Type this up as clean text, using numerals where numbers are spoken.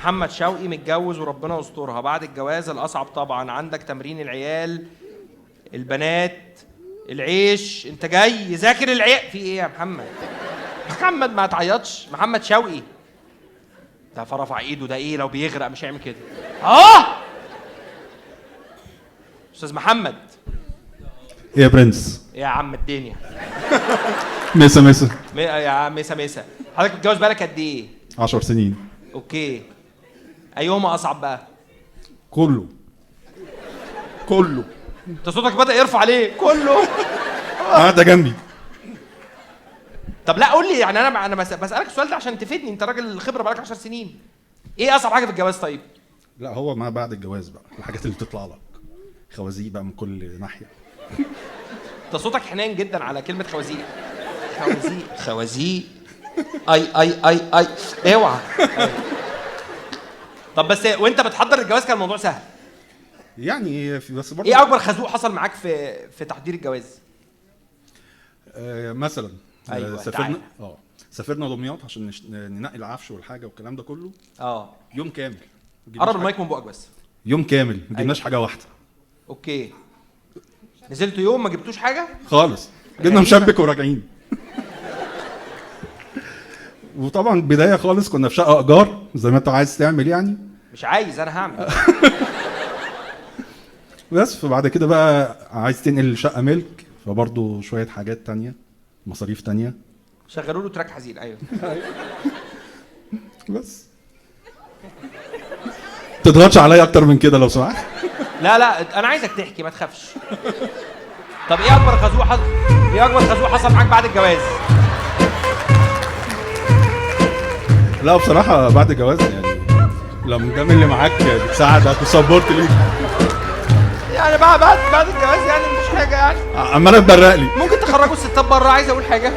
محمد شوقي متجوز وربنا يسترها، بعد الجواز الاصعب طبعا، عندك تمرين العيال، البنات، العيش، انت جاي يذاكر العيال في ايه يا محمد؟ محمد ما تعيطش، محمد شوقي ده فرفع ايده، ده ايه لو بيغرق مش هيعمل كده. استاذ محمد. يا برنس. يا عم الدنيا. مسا يا عم مسا حضرتك متجوز بقالك قد ايه؟ 10 سنين. اوكي، ايهما اصعب بقى؟ كله. انت صوتك بدأ يرفع ليه؟ كله. ده جنبي. طب لا قول لي، يعني انا بسألك السؤال ده عشان تفيدني، انت راجل خبره بقالك 10 سنين. ايه اصعب حاجه في الجواز طيب؟ لا هو ما بعد الجواز بقى الحاجات اللي بتطلع لك خوازيق بقى من كل ناحيه. انت صوتك حنين جدا على كلمه خوازيق. خوازيق اي اوعى. طب بس وانت بتحضر الجواز كان الموضوع سهل؟ يعني بس برضه ايه اكبر خازوق حصل معاك في تحضير الجواز؟ مثلا أيوة، سافرنا دمياط عشان ننقي العفش والحاجه والكلام ده كله. يوم كامل. قرب المايك من بقك بس. يوم كامل ما جبناش حاجه واحده. اوكي، نزلتوا يوم ما جبتوش حاجه خالص، جبنا مشبك وراجعين. وطبعا بدايه خالص كنا في شقه ايجار زي ما انت عايز تعمل يعني. مش عايز، انا هعمل. بس فبعد كده بقى عايز تنقل شقه ملك، فبرضه شويه حاجات تانية، مصاريف تانية. شغلوا له تراك حزين. ايوه. بس تضغطش عليا اكتر من كده لو سمحت. لا انا عايزك تحكي ما تخافش. طب ايه اكبر خازوق حصل معاك بعد الجواز؟ لا بصراحه بعد الجواز يعني لما جام اللي معاك بتساعدك وسبورت ليك يعني بعد الجواز يعني مش حاجه يعني. عمال تبرق لي. ممكن تخرجوا الستات بره، عايز اقول حاجه.